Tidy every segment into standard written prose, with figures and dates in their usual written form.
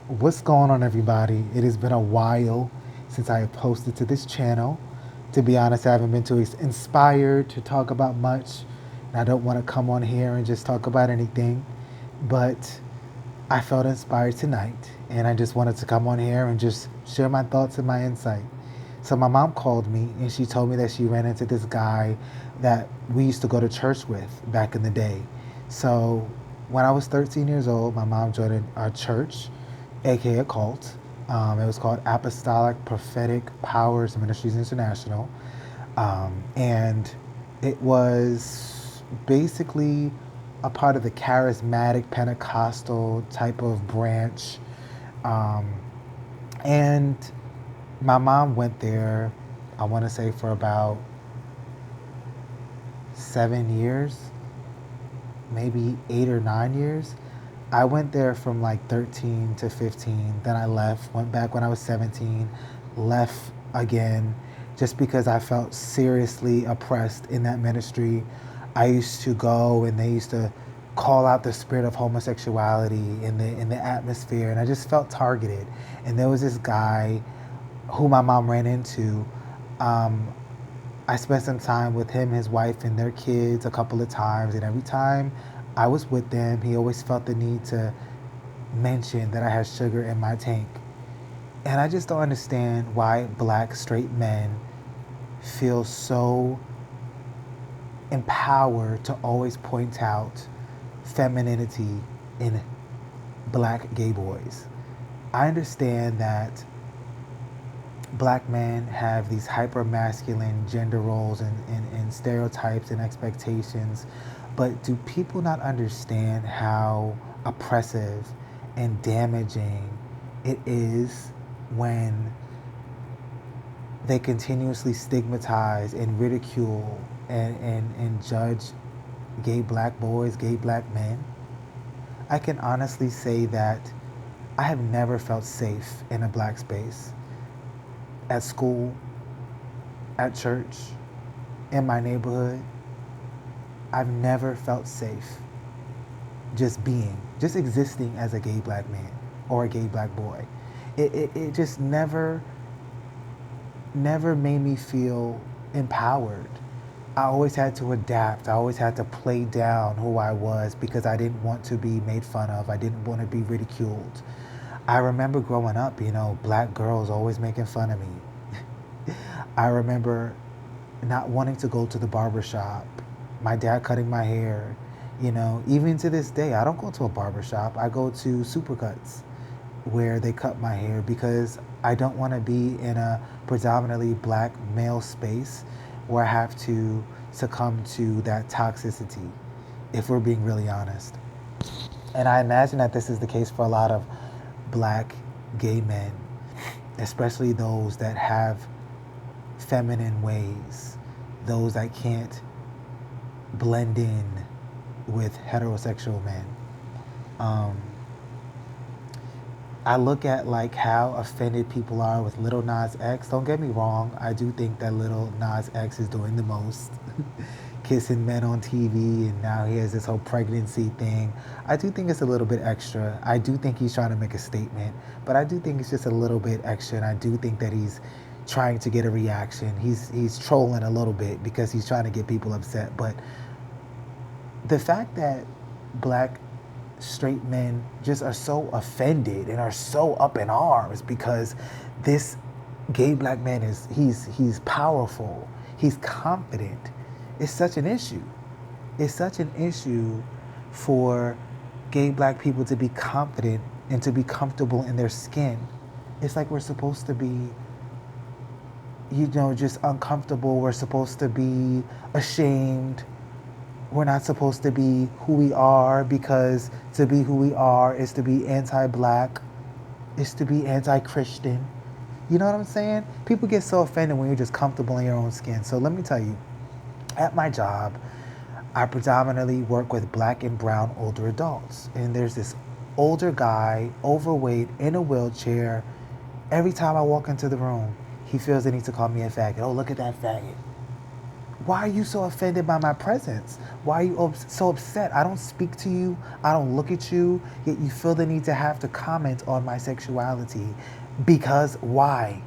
What's going on, everybody? It has been a while since I have posted to this channel. To be honest, I haven't been too inspired to talk about much, and I don't want to come on here and just talk about anything. But I felt inspired tonight, and I just wanted to come on here and just share my thoughts and my insight. So my mom called me, and she told me that she ran into this guy that we used to go to church with back in the day. So when I was 13 years old, my mom joined our church, aka a cult. It was called Apostolic Prophetic Powers Ministries International. And it was basically a part of the charismatic Pentecostal type of branch. Um, and my mom went there, I want to say, for about 7 years, maybe 8 or 9 years. I went there from like 13 to 15. Then I left, went back when I was 17, left again, just because I felt seriously oppressed in that ministry. I used to go and they used to call out the spirit of homosexuality in the atmosphere, and I just felt targeted. And there was this guy who my mom ran into. Um, I spent some time with him, his wife, and their kids a couple of times, and every time I was with them, he always felt the need to mention that I had sugar in my tank. And I just don't understand why black straight men feel so empowered to always point out femininity in black gay boys. I understand that black men have these hyper masculine gender roles and stereotypes and expectations, but do people not understand how oppressive and damaging it is when they continuously stigmatize and ridicule and judge gay black boys, gay black men? I can honestly say that I have never felt safe in a black space. At school, at church, in my neighborhood, I've never felt safe just existing as a gay black man or a gay black boy. It just never made me feel empowered. I always had to adapt. I always had to play down who I was because I didn't want to be made fun of. I didn't want to be ridiculed. I remember growing up, black girls always making fun of me. I remember not wanting to go to the barber shop, my dad cutting my hair. Even to this day, I don't go to a barber shop. I go to Supercuts where they cut my hair because I don't want to be in a predominantly black male space where I have to succumb to that toxicity, if we're being really honest. And I imagine that this is the case for a lot of black gay men, especially those that have feminine ways, those that can't blend in with heterosexual men. Um, I look at like how offended people are with Little Nas X. Don't get me wrong, I do think that Little Nas X is doing the most. Kissing men on TV, and now he has this whole pregnancy thing. I do think it's a little bit extra. I do think he's trying to make a statement, but I do think it's just a little bit extra, and I do think that he's trying to get a reaction. He's trolling a little bit because he's trying to get people upset. But the fact that black straight men just are so offended and are so up in arms because this gay black man he's powerful, he's confident. It's such an issue. It's such an issue for gay black people to be confident and to be comfortable in their skin. It's like we're supposed to be, just uncomfortable. We're supposed to be ashamed. We're not supposed to be who we are because to be who we are is to be anti-black, is to be anti-Christian. You know what I'm saying? People get so offended when you're just comfortable in your own skin. So let me tell you, at my job, I predominantly work with black and brown older adults. And there's this older guy, overweight, in a wheelchair. Every time I walk into the room, he feels the need to call me a faggot. Oh, look at that faggot. Why are you so offended by my presence? Why are you so upset? I don't speak to you. I don't look at you. Yet you feel the need to have to comment on my sexuality. Because why?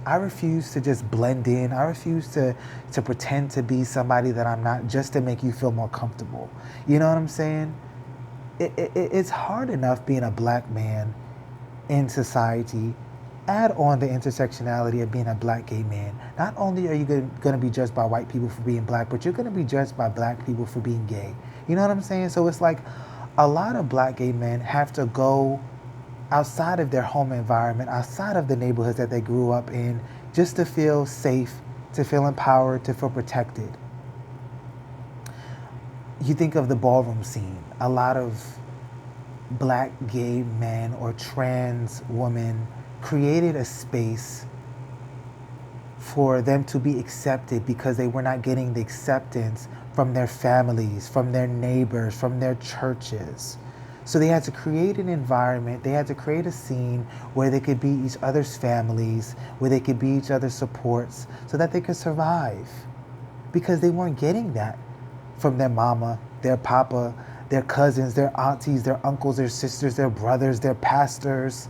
I refuse to just blend in. I refuse to pretend to be somebody that I'm not just to make you feel more comfortable. You know what I'm saying? It's hard enough being a black man in society. Add on the intersectionality of being a black gay man. Not only are you going to be judged by white people for being black, but you're going to be judged by black people for being gay. You know what I'm saying? So it's like a lot of black gay men have to go outside of their home environment, outside of the neighborhoods that they grew up in, just to feel safe, to feel empowered, to feel protected. You think of the ballroom scene. A lot of black gay men or trans women created a space for them to be accepted because they were not getting the acceptance from their families, from their neighbors, from their churches. So they had to create an environment, they had to create a scene where they could be each other's families, where they could be each other's supports, so that they could survive. Because they weren't getting that from their mama, their papa, their cousins, their aunties, their uncles, their sisters, their brothers, their pastors.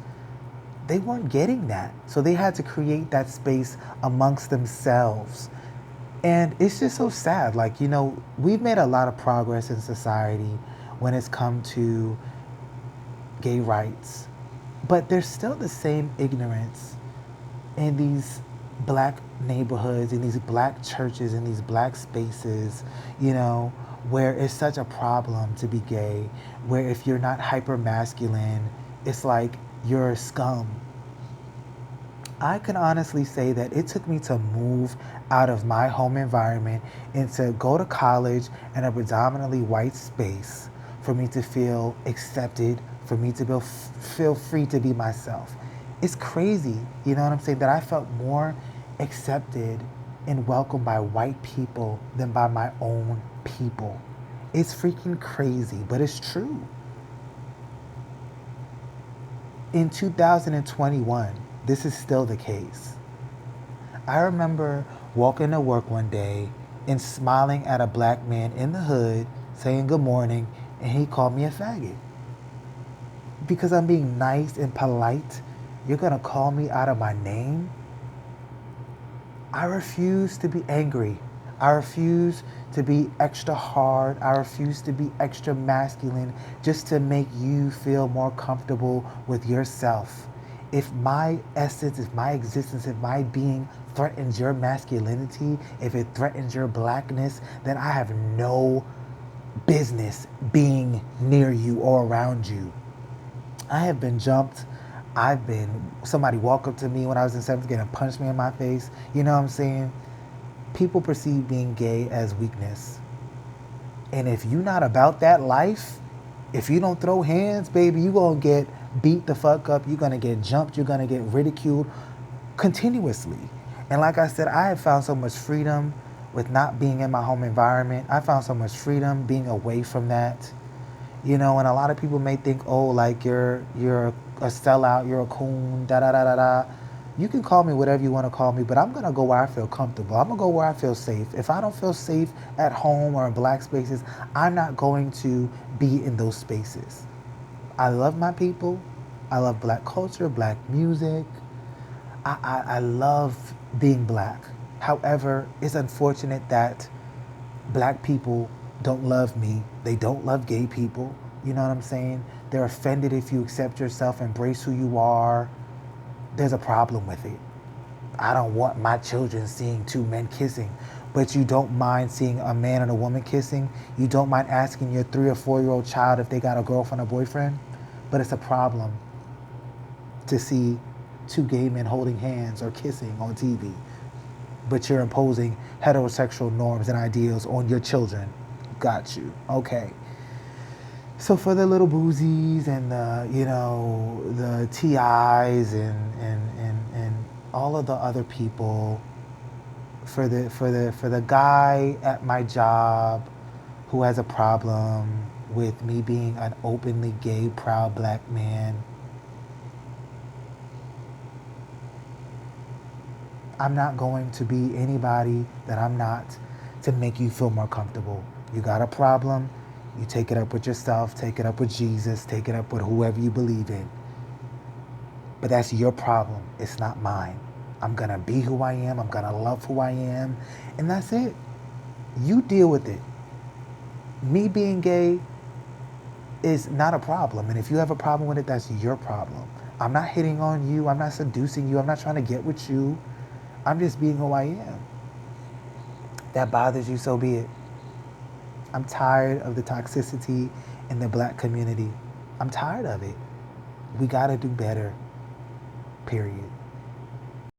They weren't getting that. So they had to create that space amongst themselves. And it's just so sad. Like, you know, we've made a lot of progress in society when it's come to gay rights. But there's still the same ignorance in these black neighborhoods, in these black churches, in these black spaces, you know, where it's such a problem to be gay, where if you're not hyper masculine, it's like you're scum. I can honestly say that it took me to move out of my home environment and to go to college in a predominantly white space for me to feel accepted, for me to feel free to be myself. It's crazy, you know what I'm saying, that I felt more accepted and welcomed by white people than by my own people. It's freaking crazy, but it's true. In 2021, this is still the case. I remember walking to work one day and smiling at a black man in the hood saying good morning, and he called me a faggot. Because I'm being nice and polite, you're gonna call me out of my name? I refuse to be angry. I refuse to be extra hard. I refuse to be extra masculine just to make you feel more comfortable with yourself. If my essence, if my existence, if my being threatens your masculinity, if it threatens your blackness, then I have no business being near you or around you. I have been jumped. Somebody walked up to me when I was in 7th grade and punched me in my face. You know what I'm saying? People perceive being gay as weakness. And if you're not about that life, if you don't throw hands, baby, you're going to get beat the fuck up. You're going to get jumped. You're going to get ridiculed continuously. And like I said, I have found so much freedom with not being in my home environment. I found so much freedom being away from that. You know, and a lot of people may think, oh, like you're a sellout, you're a coon, da da da da da. You can call me whatever you want to call me, but I'm gonna go where I feel comfortable. I'm gonna go where I feel safe. If I don't feel safe at home or in black spaces, I'm not going to be in those spaces. I love my people. I love black culture, black music. I love being black. However, it's unfortunate that black people don't love me. They don't love gay people. You know what I'm saying? They're offended if you accept yourself, embrace who you are. There's a problem with it. I don't want my children seeing two men kissing, but you don't mind seeing a man and a woman kissing. You don't mind asking your 3 or 4-year-old child if they got a girlfriend or boyfriend, but it's a problem to see two gay men holding hands or kissing on TV, but you're imposing heterosexual norms and ideals on your children. Got you. Okay. So for the little boozies and the, you know, the TIs and all of the other people, for the guy at my job who has a problem with me being an openly gay, proud black man, I'm not going to be anybody that I'm not to make you feel more comfortable. You got a problem, you take it up with yourself, take it up with Jesus, take it up with whoever you believe in. But that's your problem. It's not mine. I'm going to be who I am. I'm going to love who I am. And that's it. You deal with it. Me being gay is not a problem. And if you have a problem with it, that's your problem. I'm not hitting on you. I'm not seducing you. I'm not trying to get with you. I'm just being who I am. That bothers you, so be it. I'm tired of the toxicity in the black community. I'm tired of it. We got to do better. Period.